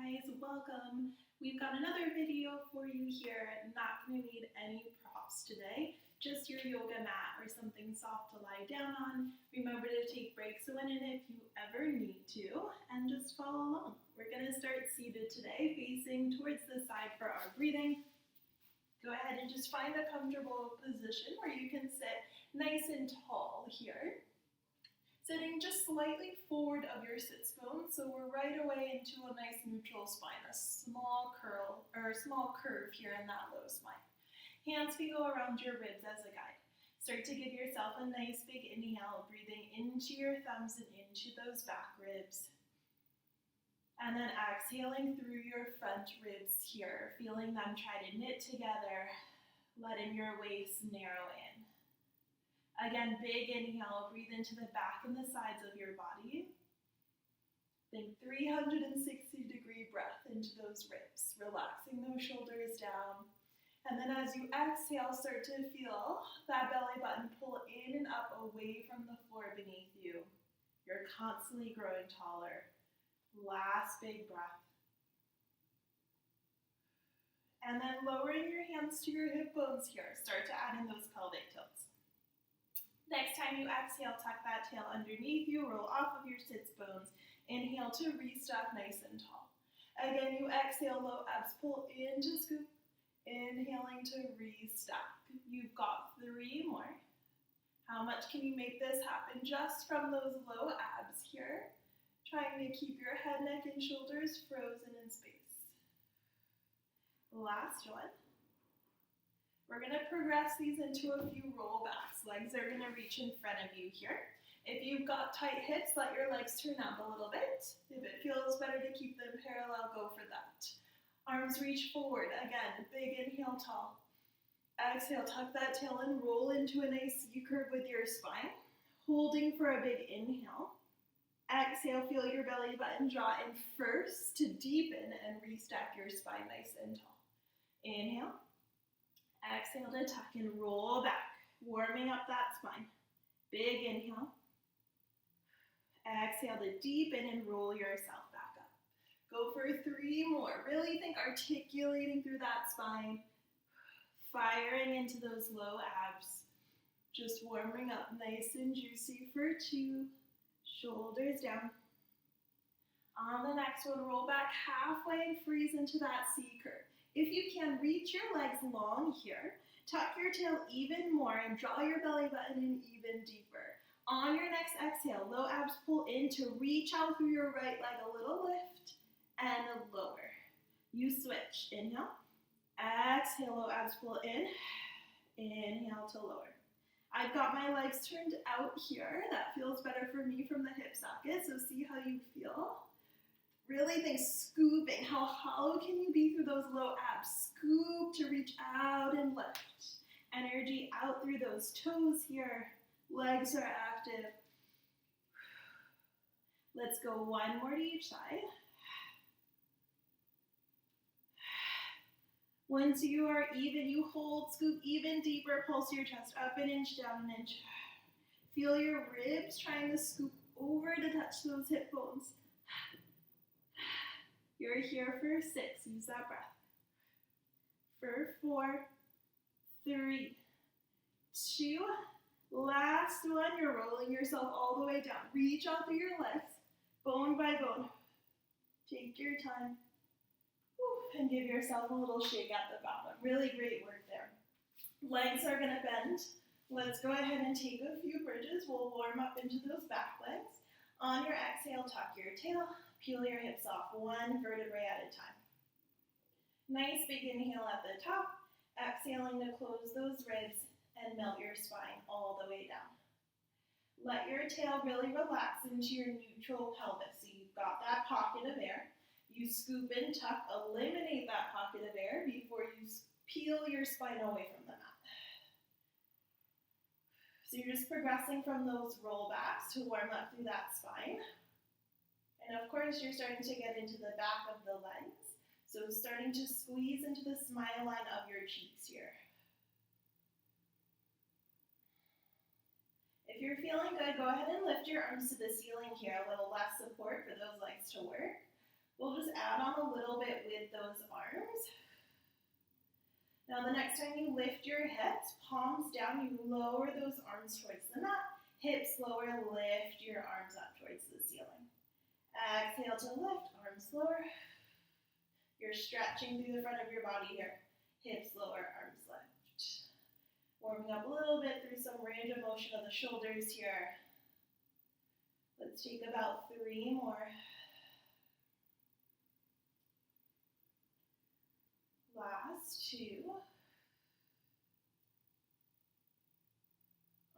guys, welcome. We've got another video for you here. Not going to need any props today, just your yoga mat or something soft to lie down on. Remember to take breaks when and if you ever need to, and just follow along. We're going to start seated today, facing towards the side for our breathing. Go ahead and just find a comfortable position where you can sit nice and tall here. Sitting just slightly forward of your sits bones, so we're right away into a nice neutral spine, a small curl or small curve here in that low spine. Hands can go around your ribs as a guide. Start to give yourself a nice big inhale, breathing into your thumbs and into those back ribs. And then exhaling through your front ribs here, feeling them try to knit together, letting your waist narrow in. Again, big inhale, breathe into the back and the sides of your body. Think 360-degree breath into those ribs, relaxing those shoulders down. And then as you exhale, start to feel that belly button pull in and up away from the floor beneath you. You're constantly growing taller. Last big breath. And then lowering your hands to your hip bones here. Start to add in those pelvic tilts. Next time you exhale, tuck that tail underneath you, roll off of your sits bones. Inhale to restock nice and tall. Again, you exhale, low abs pull in to scoop. Inhaling to restock. You've got 3 more. How much can you make this happen just from those low abs here? Trying to keep your head, neck, and shoulders frozen in space. Last one. We're going to progress these into a few rollbacks. Legs are going to reach in front of you here. If you've got tight hips, let your legs turn up a little bit. If it feels better to keep them parallel, go for that. Arms reach forward. Again, big inhale, tall. Exhale, tuck that tail and roll into a nice C-curve with your spine. Holding for a big inhale. Exhale, feel your belly button draw in first to deepen and restack your spine nice and tall. Inhale. Exhale to tuck and roll back, warming up that spine. Big inhale. Exhale to deepen and roll yourself back up. Go for 3 more. Really think articulating through that spine, firing into those low abs. Just warming up nice and juicy for 2. Shoulders down. On the next one, roll back halfway and freeze into that C-curve. If you can, reach your legs long here. Tuck your tail even more and draw your belly button in even deeper. On your next exhale, low abs pull in to reach out through your right leg, a little lift and a lower. You switch. Inhale. Exhale, low abs pull in. Inhale to lower. I've got my legs turned out here. That feels better for me from the hip socket, so see how you feel. Really think scooping. How hollow can you be through those low abs? Scoop to reach out and lift. Energy out through those toes here. Legs are active. Let's go 1 more to each side. Once you are even, you hold, scoop even deeper, pulse your chest up an inch, down an inch. Feel your ribs trying to scoop over to touch those hip bones. You're here for 6, use that breath. For 4, 3, 2, last one, you're rolling yourself all the way down. Reach out through your legs, bone by bone. Take your time. And give yourself a little shake at the bottom. Really great work there. Legs are going to bend. Let's go ahead and take a few bridges. We'll warm up into those back legs. On your exhale, tuck your tail. Peel your hips off 1 vertebrae at a time. Nice big inhale at the top. Exhaling to close those ribs and melt your spine all the way down. Let your tail really relax into your neutral pelvis. So you've got that pocket of air. You scoop and tuck, eliminate that pocket of air before you peel your spine away from the mat. So you're just progressing from those rollbacks to warm up through that spine. And of course, you're starting to get into the back of the legs. So starting to squeeze into the smile line of your cheeks here. If you're feeling good, go ahead and lift your arms to the ceiling here. A little less support for those legs to work. We'll just add on a little bit with those arms. Now the next time you lift your hips, palms down, you lower those arms towards the mat. Hips lower, lift your arms up towards the ceiling. Exhale to lift, arms lower. You're stretching through the front of your body here. Hips lower, arms lift. Warming up a little bit through some range of motion of the shoulders here. Let's take about 3 more. Last 2.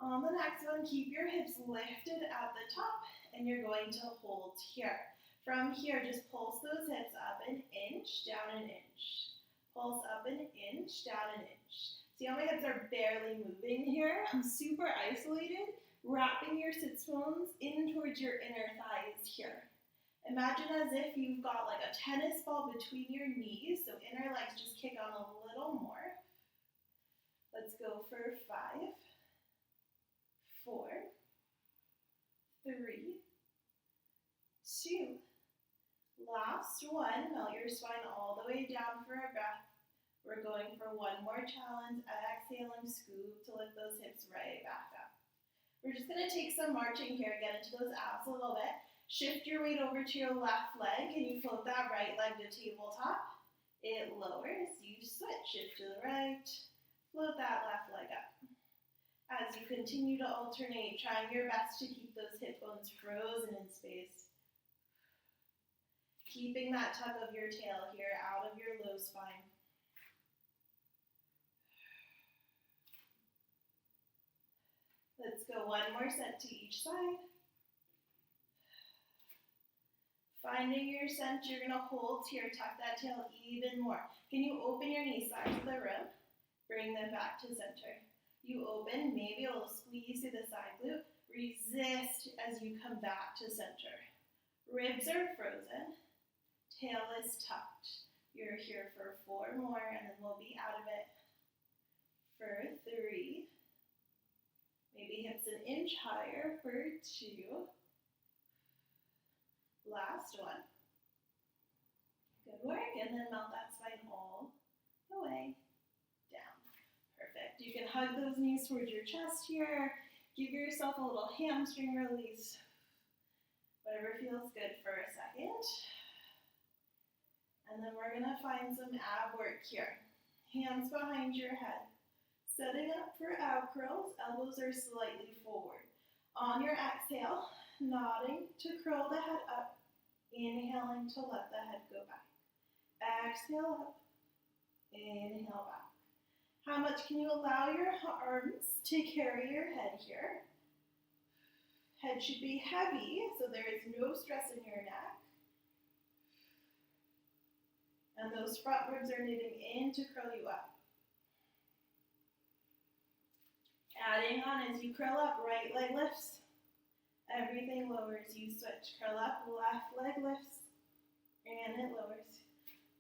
On the next one, keep your hips lifted at the top, and you're going to hold here. From here, just pulse those hips up an inch, down an inch. Pulse up an inch, down an inch. See how my hips are barely moving here? I'm super isolated, wrapping your sits bones in towards your inner thighs here. Imagine as if you've got like a tennis ball between your knees, so inner legs just kick on a little more. Let's go for 5, 4, 3, 2. Last one. Melt your spine all the way down for a breath. We're going for one more challenge. Exhaling, scoop to lift those hips right back up. We're just going to take some marching here. Get into those abs a little bit. Shift your weight over to your left leg. Can you float that right leg to tabletop? It lowers. You switch. Shift to the right. Float that left leg up. As you continue to alternate, trying your best to keep those hip bones frozen in space. Keeping that tug of your tail here out of your low spine. Let's go one more set to each side. Finding your center, you're going to hold here, tuck that tail even more. Can you open your knees sides of the room? Bring them back to center. You open, maybe a little squeeze through the side glute. Resist as you come back to center. Ribs are frozen. Tail is tucked. You're here for 4 more, and then we'll be out of it for 3. Maybe hips an inch higher for 2. Last one. Good work, and then melt that spine all the way down. Perfect. You can hug those knees towards your chest here. Give yourself a little hamstring release. Whatever feels good for a second. And then we're going to find some ab work here. Hands behind your head. Setting up for ab curls, elbows are slightly forward. On your exhale, nodding to curl the head up, inhaling to let the head go back. Exhale up, inhale back. How much can you allow your arms to carry your head here? Head should be heavy, so there is no stress in your neck. And those front ribs are knitting in to curl you up. Adding on as you curl up, right leg lifts. Everything lowers. You switch. Curl up, left leg lifts. And it lowers.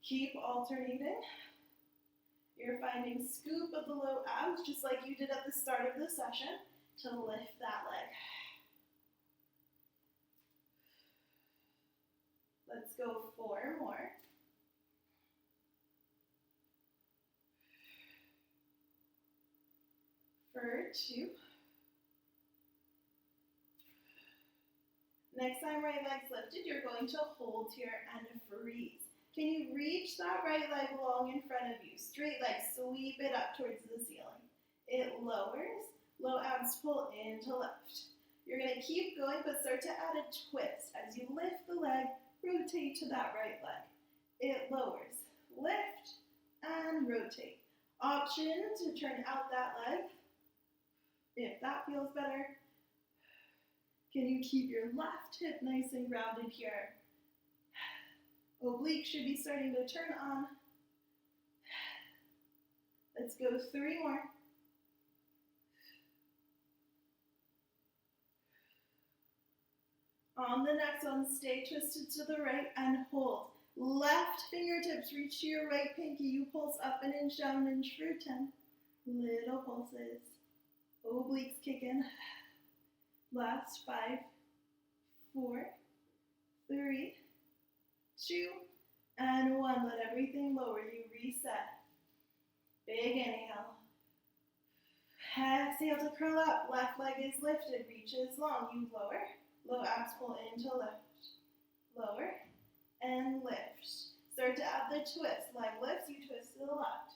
Keep alternating. You're finding scoop of the low abs, just like you did at the start of the session, to lift that leg. Let's go 4 more. For 2. Next time right leg's lifted, you're going to hold here and freeze. Can you reach that right leg long in front of you? Straight leg, sweep it up towards the ceiling. It lowers, low abs pull in to lift. You're going to keep going, but start to add a twist. As you lift the leg, rotate to that right leg. It lowers, lift, and rotate. Option to turn out that leg. If that feels better, can you keep your left hip nice and grounded here? Oblique should be starting to turn on. Let's go 3 more. On the next one, stay twisted to the right and hold. Left fingertips reach to your right pinky. You pulse up an inch, down an inch for 10. Little pulses. Obliques kick in. Last 5, 4, 3, 2, and 1. Let everything lower. You reset. Big inhale. Exhale to curl up. Left leg is lifted. Reaches long. You lower. Low abs pull in to lift. Lower and lift. Start to add the twist. Leg lifts. You twist to the left.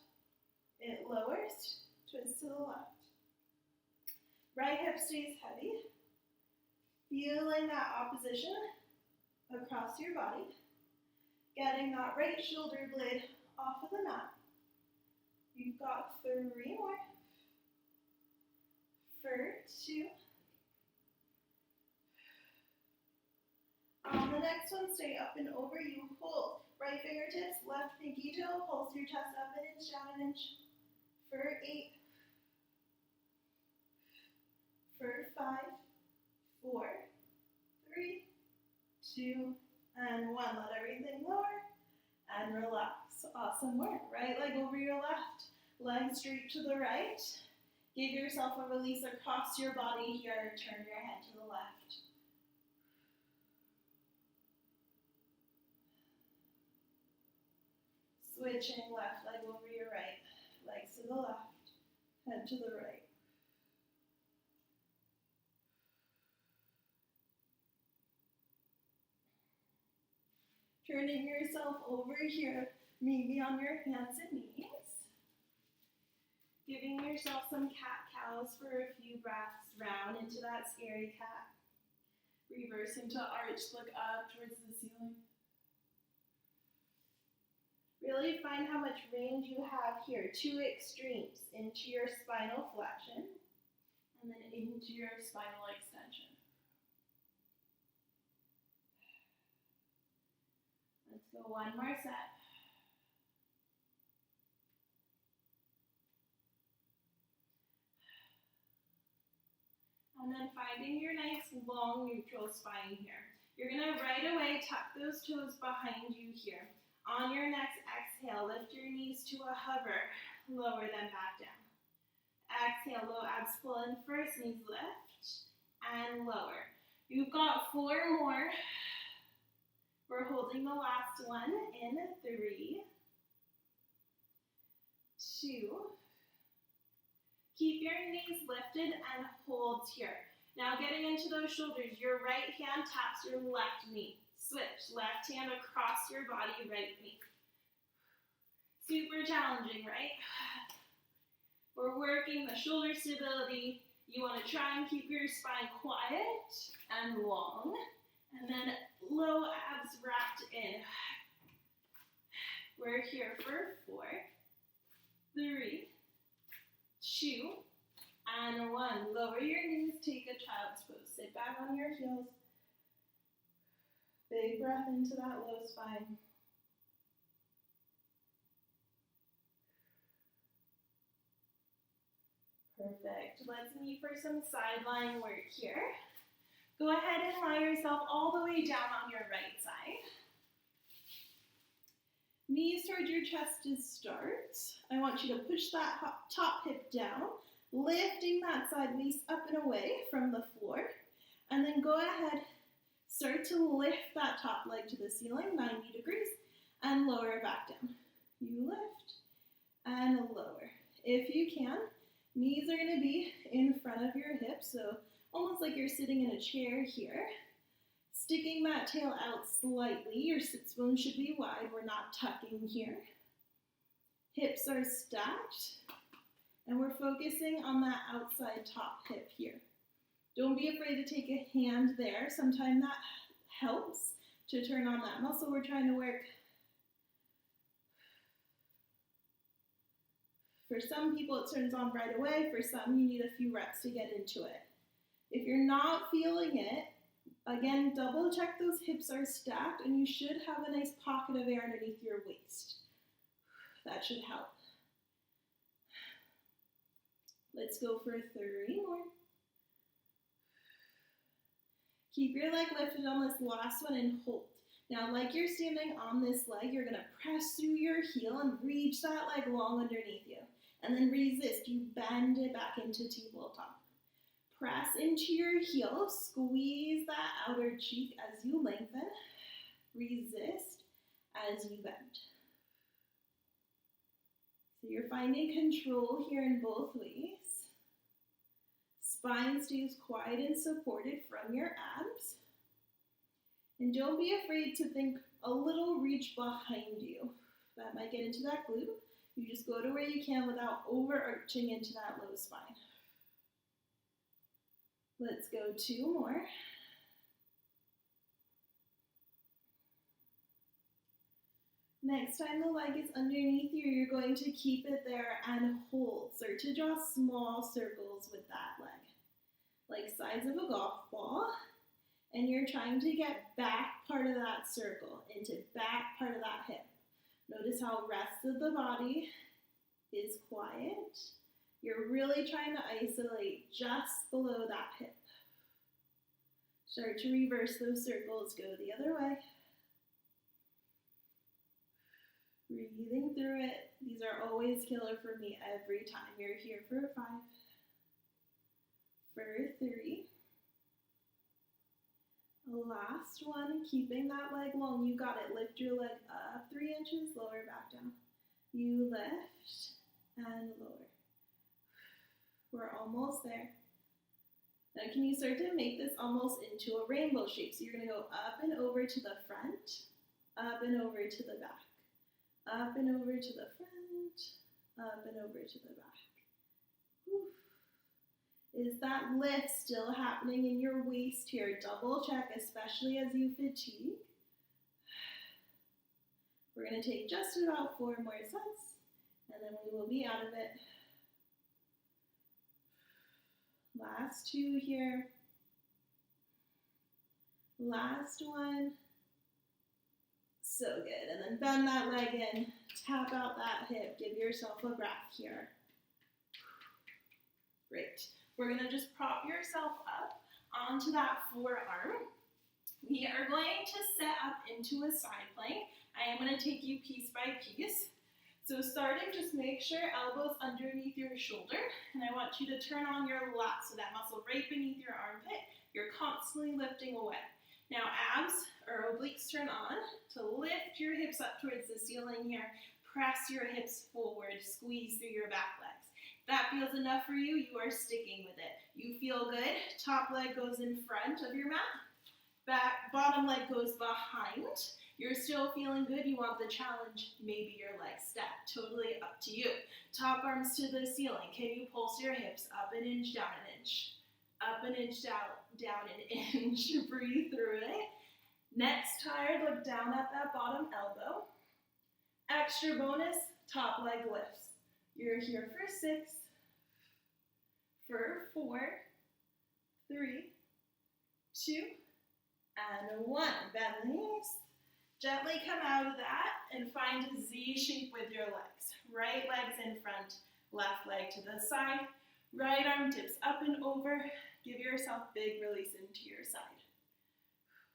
It lowers. Twist to the left. Right hip stays heavy. Feeling that opposition across your body. Getting that right shoulder blade off of the mat. You've got 3 more. For 2. On the next one, stay up and over. You hold. Right fingertips, left pinky toe. Pulse your chest up an inch, down an inch. For 8. For 5. 4. 3. 2. And 1. Let everything lower and relax. Awesome work. Right leg over your left. Leg straight to the right. Give yourself a release across your body here. Turn your head to the left. Switching left leg over your right. Legs to the left. Head to the right. Turning yourself over here, maybe on your hands and knees. Giving yourself some cat-cows for a few breaths. Round into that scary cat. Reverse into arch, look up towards the ceiling. Really find how much range you have here. 2 extremes, into your spinal flexion, and then into your spinal extension. Let's go one more set. And then finding your nice long neutral spine here. You're going to right away tuck those toes behind you here. On your next exhale, lift your knees to a hover. Lower them back down. Exhale, low abs pull in first, knees lift, and lower. You've got 4 more. We're holding the last one in 3, 2. Keep your knees lifted and hold here. Now getting into those shoulders, your right hand taps your left knee. Switch, left hand across your body, right knee. Super challenging, right? We're working the shoulder stability. You want to try and keep your spine quiet and long. And then low abs wrapped in. We're here for 4, 3, 2, and 1. Lower your knees, take a child's pose. Sit back on your heels. Big breath into that low spine. Perfect. Let's meet for some sideline work here. Go ahead and lie yourself all the way down on your right side. Knees towards your chest to start. I want you to push that top hip down, lifting that side waist up and away from the floor. And then go ahead, start to lift that top leg to the ceiling, 90 degrees, and lower it back down. You lift and lower. If you can, knees are going to be in front of your hips, so almost like you're sitting in a chair here. Sticking that tail out slightly. Your sits bones should be wide. We're not tucking here. Hips are stacked. And we're focusing on that outside top hip here. Don't be afraid to take a hand there. Sometimes that helps to turn on that muscle we're trying to work. For some people, it turns on right away. For some, you need a few reps to get into it. If you're not feeling it, again, double check those hips are stacked and you should have a nice pocket of air underneath your waist. That should help. Let's go for 3 more. Keep your leg lifted on this last one and hold. Now, like you're standing on this leg, you're going to press through your heel and reach that leg long underneath you. And then resist. You bend it back into tabletop. Press into your heel, squeeze that outer cheek as you lengthen. Resist as you bend. So you're finding control here in both ways. Spine stays quiet and supported from your abs. And don't be afraid to think a little reach behind you. That might get into that glute. You just go to where you can without overarching into that low spine. Let's go 2 more. Next time the leg is underneath you, you're going to keep it there and hold. Start to draw small circles with that leg, like size of a golf ball. And you're trying to get back part of that circle into back part of that hip. Notice how rest of the body is quiet. You're really trying to isolate just below that hip. Start to reverse those circles, go the other way. Breathing through it. These are always killer for me every time. You're here for 5, for 3. Last one, keeping that leg long. You got it. Lift your leg up 3 inches, lower back down. You lift and lower. We're almost there. Now can you start to make this almost into a rainbow shape? So you're going to go up and over to the front, up and over to the back, up and over to the front, up and over to the back. Whew. Is that lift still happening in your waist here? Double check, especially as you fatigue. We're going to take just about 4 more sets, and then we will be out of it. Last 2 here. Last one. So good. And then bend that leg in. Tap out that hip. Give yourself a breath here. Great. We're going to just prop yourself up onto that forearm. We are going to set up into a side plank. I am going to take you piece by piece. So starting, just make sure elbows underneath your shoulder, and I want you to turn on your lat, so that muscle right beneath your armpit, you're constantly lifting away. Now abs or obliques turn on to lift your hips up towards the ceiling here. Press your hips forward, squeeze through your back legs. If that feels enough for you, you are sticking with it. You feel good, top leg goes in front of your mat, bottom leg goes behind. You're still feeling good, you want the challenge, maybe your leg step, totally up to you. Top arms to the ceiling. Can you pulse your hips up an inch, down an inch? Up an inch, down an inch. Breathe through it. Next tired, look down at that bottom elbow. Extra bonus, top leg lifts. You're here for 6, for 4, 3, 2, and 1. Bend the knees. Gently come out of that and find a Z shape with your legs. Right leg's in front, left leg to the side. Right arm dips up and over. Give yourself big release into your side.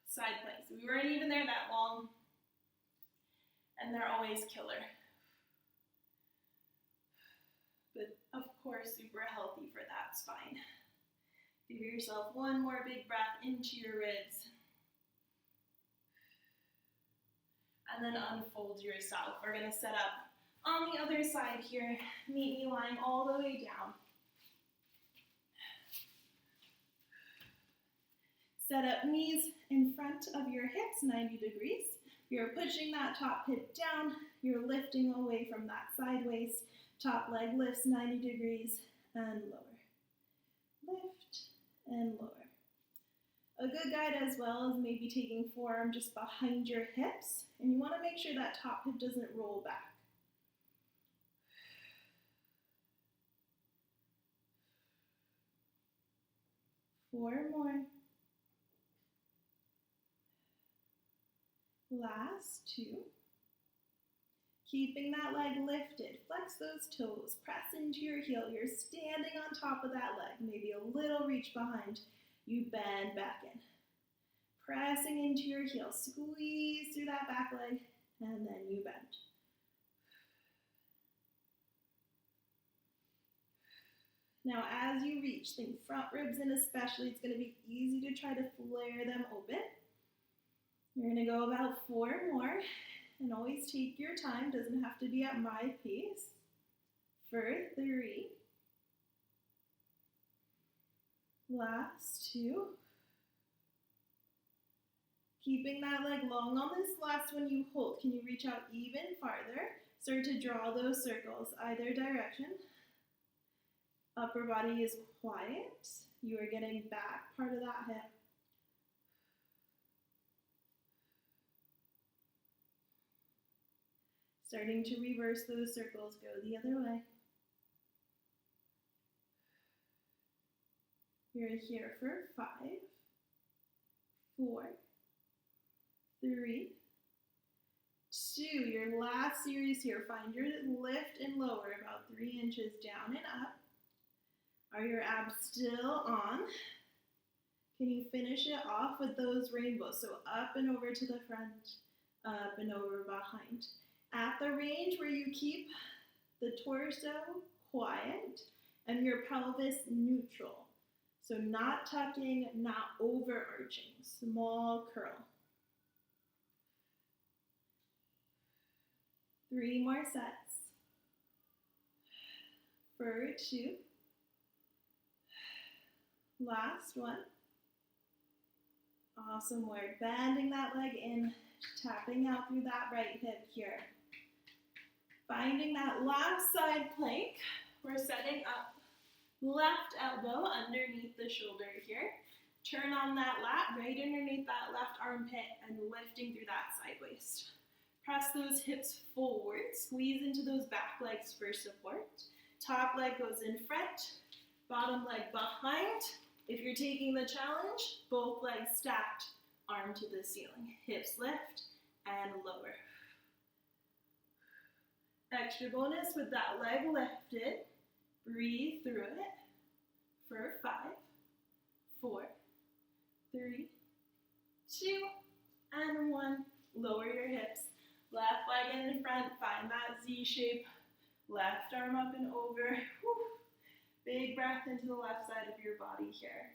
Side planks. We weren't even there that long, and they're always killer. But of course, super healthy for that spine. Give yourself one more big breath into your ribs. And then unfold yourself. We're going to set up on the other side here. Meet me lying all the way down. Set up knees in front of your hips, 90 degrees. You're pushing that top hip down. You're lifting away from that sideways. Top leg lifts 90 degrees and lower. Lift and lower. A good guide as well is maybe taking forearm just behind your hips, and you want to make sure that top hip doesn't roll back. Four more. Last 2. Keeping that leg lifted. Flex those toes. Press into your heel. You're standing on top of that leg. Maybe a little reach behind. You bend back in. Pressing into your heel. Squeeze through that back leg, and then you bend. Now as you reach, think front ribs in especially. It's going to be easy to try to flare them open. You're going to go about 4 more, and always take your time, doesn't have to be at my pace. For 3. Last 2. Keeping that leg long on this last one you hold. Can you reach out even farther? Start to draw those circles either direction. Upper body is quiet. You are getting back part of that hip. Starting to reverse those circles, go the other way. You're here for 5, 4, 3, 2. Your last series here. Find your lift and lower about 3 inches down and up. Are your abs still on? Can you finish it off with those rainbows? So up and over to the front, up and over behind. At the range where you keep the torso quiet and your pelvis neutral. So not tucking, not overarching. Small curl. 3 more sets. For 2. Last one. Awesome work. Bending that leg in, tapping out through that right hip here. Finding that last side plank. We're setting up left elbow underneath the shoulder here. Turn on that lat right underneath that left armpit and lifting through that side waist. Press those hips forward. Squeeze into those back legs for support. Top leg goes in front. Bottom leg behind. If you're taking the challenge, both legs stacked, arm to the ceiling. Hips lift and lower. Extra bonus with that leg lifted. Breathe through it for 5, 4, 3, 2, and 1. Lower your hips. Left leg in front, find that Z shape. Left arm up and over. Whew. Big breath into the left side of your body here.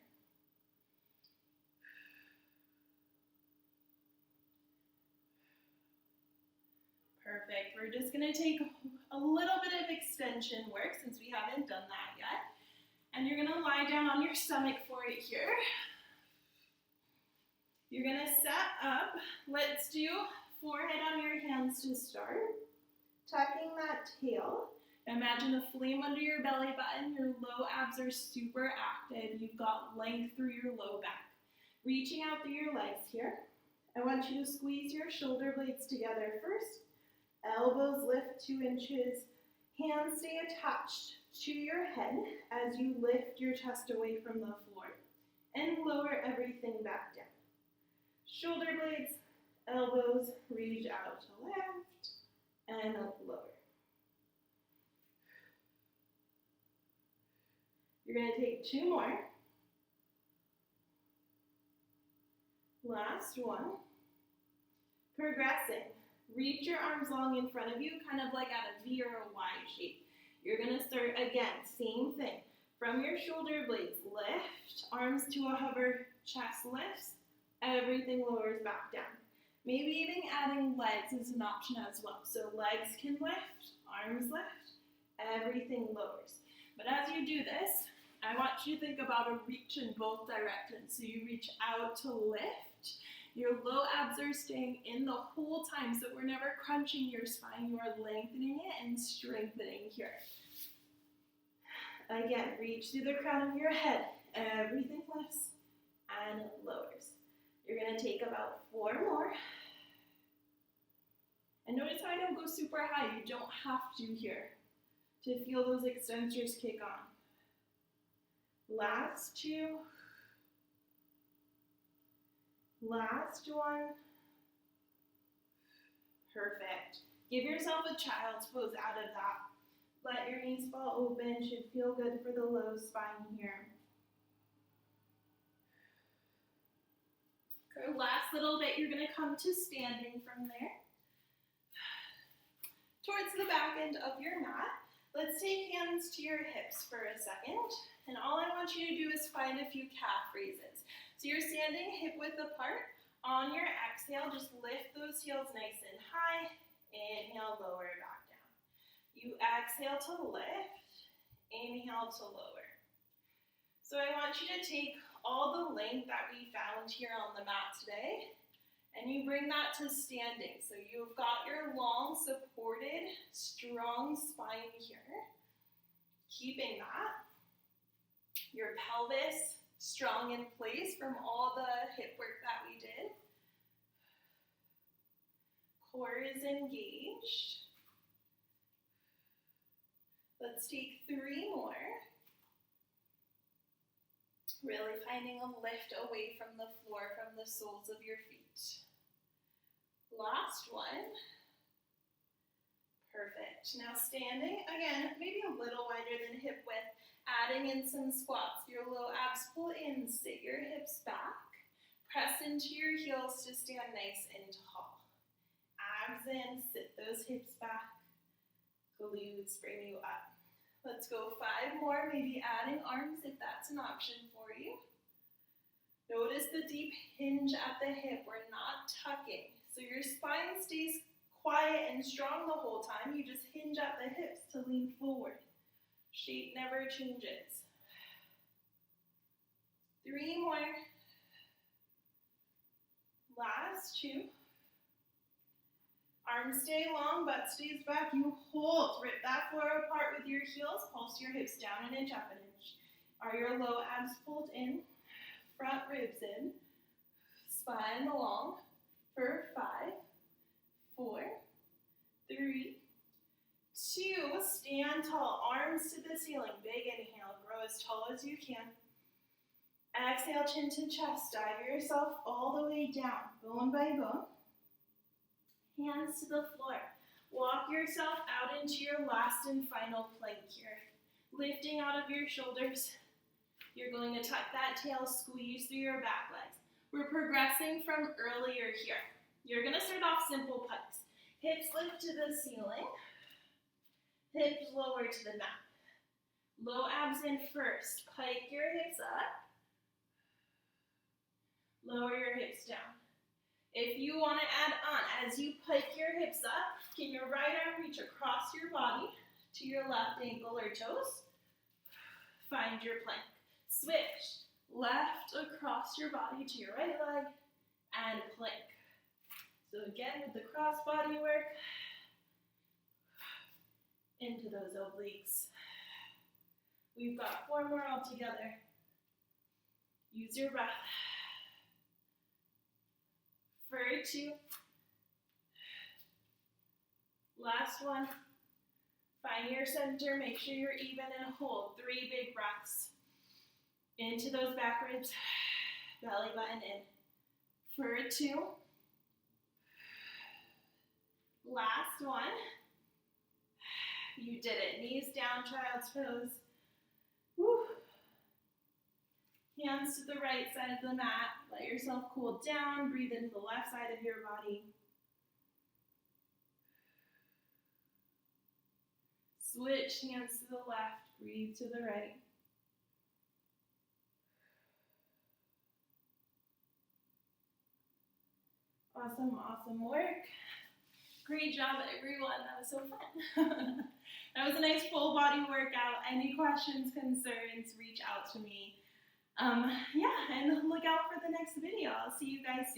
Perfect. We're just going to take a little bit of extension work since we haven't done that yet. And you're going to lie down on your stomach for it here. You're going to set up. Let's do forehead on your hands to start. Tucking that tail. Imagine a flame under your belly button. Your low abs are super active. You've got length through your low back. Reaching out through your legs here. I want you to squeeze your shoulder blades together first. Elbows lift 2 inches. Hands stay attached to your head as you lift your chest away from the floor. And lower everything back down. Shoulder blades, elbows, reach out to left and lower. You're going to take 2 more. Last one. Progressing. Reach your arms long in front of you, kind of like at a V or a Y shape. You're going to start again, same thing. From your shoulder blades, lift, arms to a hover, chest lifts, everything lowers back down. Maybe even adding legs is an option as well. So legs can lift, arms lift, everything lowers. But as you do this, I want you to think about a reach in both directions. So you reach out to lift. Your low abs are staying in the whole time, so we're never crunching your spine. You are lengthening it and strengthening here. Again, reach through the crown of your head. Everything lifts and lowers. You're going to take about 4 more. And notice how I don't go super high. You don't have to here to feel those extensors kick on. Last 2. Last one. Perfect. Give yourself a child's pose out of that. Let your knees fall open. Should feel good for the low spine here. Okay, last little bit, you're going to come to standing from there. Towards the back end of your mat. Let's take hands to your hips for a second. And all I want you to do is find a few calf raises. So you're standing hip width apart, On your exhale, just lift those heels nice and high. Inhale, lower back down. You exhale to lift, inhale to lower. So I want you to take all the length that we found here on the mat today, and you bring that to standing. So you've got your long, supported, strong spine here, keeping that. Your pelvis strong in place from all the hip work that we did. Core is engaged. Let's take 3 more. Really finding a lift away from the floor, from the soles of your feet. Last one. Perfect. Now standing, again, maybe a little wider than hip width. Adding in some squats. Your low abs pull in, sit your hips back. Press into your heels to stand nice and tall. Abs in, sit those hips back. Glutes bring you up. Let's go 5 more, maybe adding arms if that's an option for you. Notice the deep hinge at the hip. We're not tucking. So your spine stays quiet and strong the whole time. You just hinge at the hips to lean forward. Shape never changes. 3 more. Last 2. Arms stay long, butt stays back. You hold. Rip that floor apart with your heels. Pulse your hips down an inch, up an inch. Are your low abs pulled in? Front ribs in. Spine long. For 5, 4, 3, 2. Stand tall. Arms to the ceiling. Big inhale. Grow as tall as you can. Exhale, chin to chest. Dive yourself all the way down, bone by bone. Hands to the floor. Walk yourself out into your last and final plank here. Lifting out of your shoulders. You're going to tuck that tail, squeeze through your back legs. We're progressing from earlier here. You're going to start off simple pikes. Hips lift to the ceiling. Hips lower to the mat. Low abs in first. Pike your hips up. Lower your hips down. If you want to add on, as you pike your hips up, can your right arm reach across your body to your left ankle or toes? Find your plank. Switch. Left across your body to your right leg and plank. So again, with the cross body work, into those obliques. We've got 4 more all together. Use your breath. For 2. Last one. Find your center. Make sure you're even and hold. 3 big breaths. Into those back ribs. Belly button in. For 2. Last one. You did it. Knees down, child's pose. Woo. Hands to the right side of the mat. Let yourself cool down. Breathe into the left side of your body. Switch hands to the left. Breathe to the right. Awesome, awesome work. Great job, everyone. That was so fun. That was a nice full body workout. Any questions, concerns, reach out to me. Yeah, and look out for the next video. I'll see you guys soon.